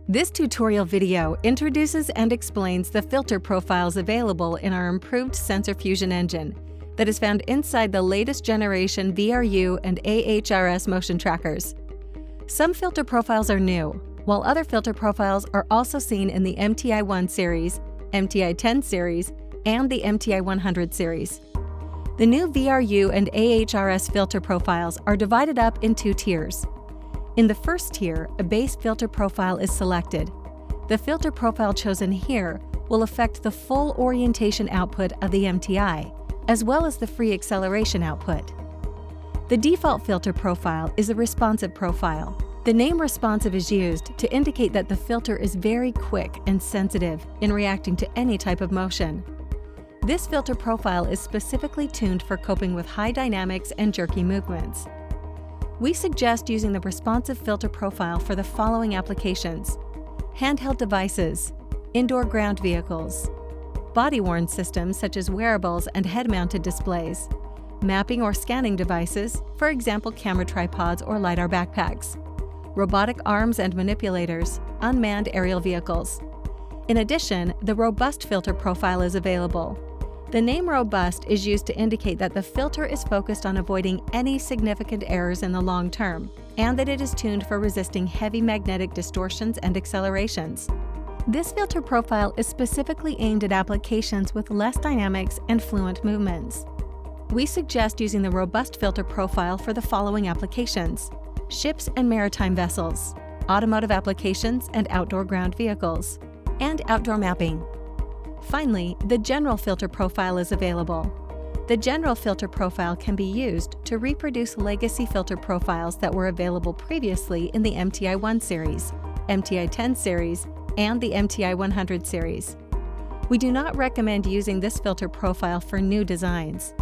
This tutorial video introduces and explains the filter profiles available in our improved sensor fusion engine that is found inside the latest generation VRU and AHRS motion trackers. Some filter profiles are new, while other filter profiles are also seen in the MTI 1 series, MTI 10 series, and the MTI 100 series. The new VRU and AHRS filter profiles are divided up in two tiers. In the first tier, a base filter profile is selected. The filter profile chosen here will affect the full orientation output of the MTI, as well as the free acceleration output. The default filter profile is a responsive profile. The name responsive is used to indicate that the filter is very quick and sensitive in reacting to any type of motion. This filter profile is specifically tuned for coping with high dynamics and jerky movements. We suggest using the responsive filter profile for the following applications: handheld devices, indoor ground vehicles, body-worn systems such as wearables and head-mounted displays, mapping or scanning devices, for example camera tripods or LiDAR backpacks, robotic arms and manipulators, unmanned aerial vehicles. In addition, the robust filter profile is available. The name robust is used to indicate that the filter is focused on avoiding any significant errors in the long term, and that it is tuned for resisting heavy magnetic distortions and accelerations. This filter profile is specifically aimed at applications with less dynamics and fluent movements. We suggest using the robust filter profile for the following applications: ships and maritime vessels, automotive applications and outdoor ground vehicles, and outdoor mapping. Finally, the general filter profile is available. The general filter profile can be used to reproduce legacy filter profiles that were available previously in the MTI 1 series, MTI 10 series, and the MTI 100 series. We do not recommend using this filter profile for new designs.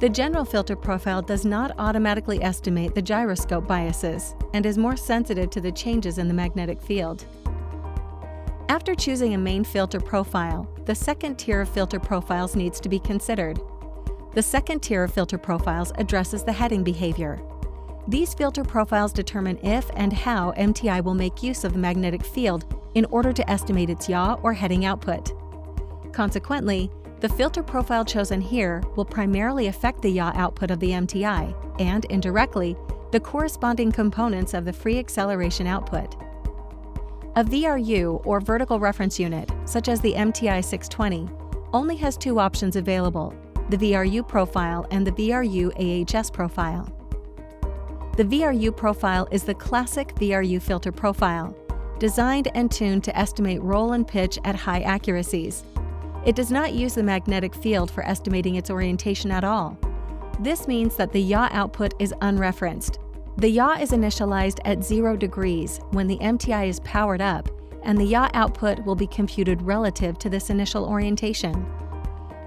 The general filter profile does not automatically estimate the gyroscope biases and is more sensitive to the changes in the magnetic field. After choosing a main filter profile, the second tier of filter profiles needs to be considered. The second tier of filter profiles addresses the heading behavior. These filter profiles determine if and how MTI will make use of the magnetic field in order to estimate its yaw or heading output. Consequently, the filter profile chosen here will primarily affect the yaw output of the MTI and, indirectly, the corresponding components of the free acceleration output. A VRU, or vertical reference unit, such as the MTI 620, only has two options available: the VRU profile and the VRU AHRS profile. The VRU profile is the classic VRU filter profile, designed and tuned to estimate roll and pitch at high accuracies. It does not use the magnetic field for estimating its orientation at all. This means that the yaw output is unreferenced. The yaw is initialized at 0 degrees when the MTI is powered up, and the yaw output will be computed relative to this initial orientation.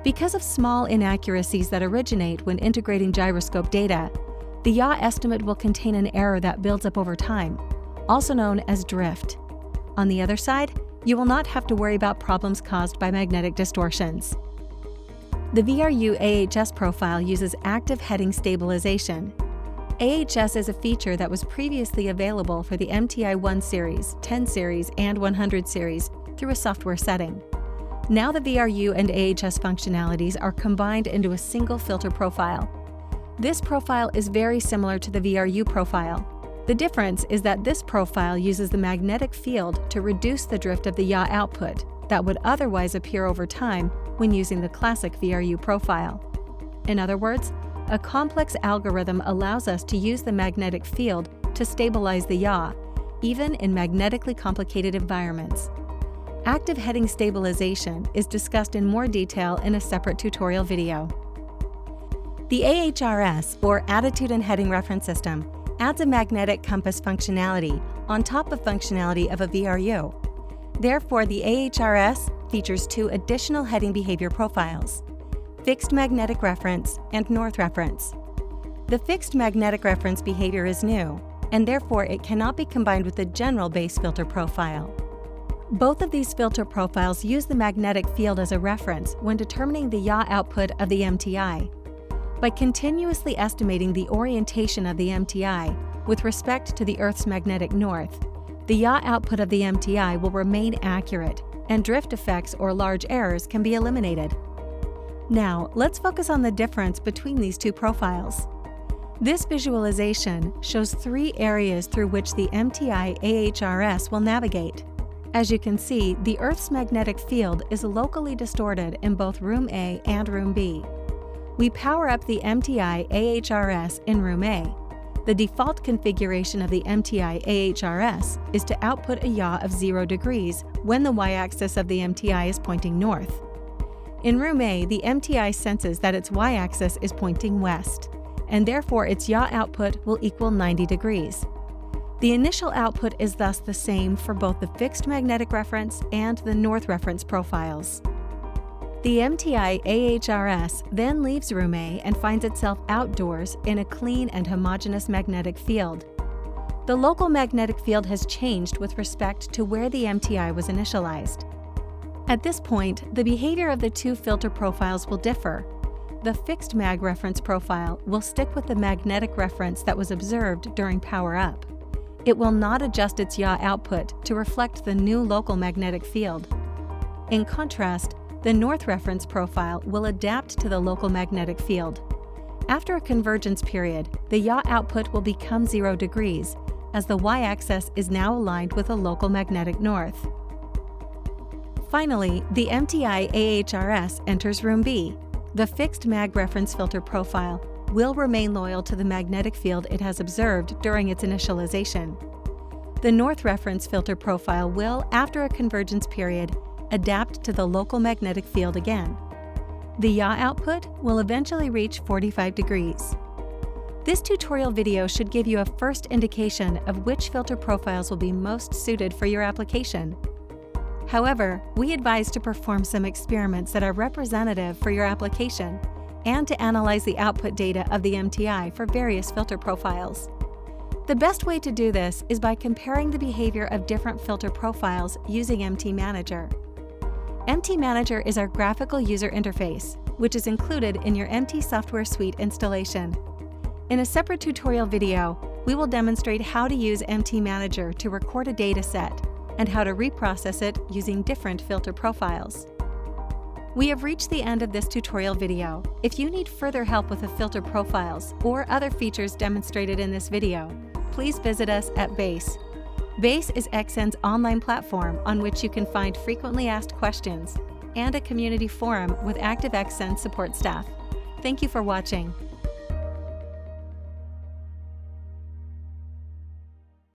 Because of small inaccuracies that originate when integrating gyroscope data, the yaw estimate will contain an error that builds up over time, also known as drift. On the other side, you will not have to worry about problems caused by magnetic distortions. The VRU AHRS profile uses active heading stabilization. AHRS is a feature that was previously available for the MTI 1 series, 10 series, and 100 series through a software setting. Now the VRU and AHRS functionalities are combined into a single filter profile. This profile is very similar to the VRU profile. The difference is that this profile uses the magnetic field to reduce the drift of the yaw output that would otherwise appear over time when using the classic VRU profile. In other words, a complex algorithm allows us to use the magnetic field to stabilize the yaw, even in magnetically complicated environments. Active heading stabilization is discussed in more detail in a separate tutorial video. The AHRS, or Attitude and Heading Reference System, adds a magnetic compass functionality on top of functionality of a VRU. Therefore, the AHRS features two additional heading behavior profiles: fixed magnetic reference and north reference. The fixed magnetic reference behavior is new, and therefore it cannot be combined with the general base filter profile. Both of these filter profiles use the magnetic field as a reference when determining the yaw output of the MTI. By continuously estimating the orientation of the MTI with respect to the Earth's magnetic north, the yaw output of the MTI will remain accurate, and drift effects or large errors can be eliminated. Now, let's focus on the difference between these two profiles. This visualization shows 3 areas through which the MTI AHRS will navigate. As you can see, the Earth's magnetic field is locally distorted in both Room A and Room B. We power up the MTI AHRS in Room A. The default configuration of the MTI AHRS is to output a yaw of 0 degrees when the y-axis of the MTI is pointing north. In Room A, the MTI senses that its y-axis is pointing west, and therefore its yaw output will equal 90 degrees. The initial output is thus the same for both the fixed magnetic reference and the north reference profiles. The MTI AHRS then leaves Room A and finds itself outdoors in a clean and homogeneous magnetic field. The local magnetic field has changed with respect to where the MTI was initialized. At this point, the behavior of the two filter profiles will differ. The fixed mag reference profile will stick with the magnetic reference that was observed during power up. It will not adjust its yaw output to reflect the new local magnetic field. In contrast, the north reference profile will adapt to the local magnetic field. After a convergence period, the yaw output will become 0 degrees, as the y-axis is now aligned with the local magnetic north. Finally, the MTI AHRS enters Room B. The fixed mag reference filter profile will remain loyal to the magnetic field it has observed during its initialization. The north reference filter profile will, after a convergence period, adapt to the local magnetic field again. The yaw output will eventually reach 45 degrees. This tutorial video should give you a first indication of which filter profiles will be most suited for your application. However, we advise to perform some experiments that are representative for your application and to analyze the output data of the MTI for various filter profiles. The best way to do this is by comparing the behavior of different filter profiles using MT Manager. MT Manager is our graphical user interface, which is included in your MT software suite installation. In a separate tutorial video, we will demonstrate how to use MT Manager to record a data set and how to reprocess it using different filter profiles. We have reached the end of this tutorial video. If you need further help with the filter profiles or other features demonstrated in this video, please visit us at BASE. BASE is Xsens' online platform on which you can find frequently asked questions and a community forum with active Xsens support staff. Thank you for watching.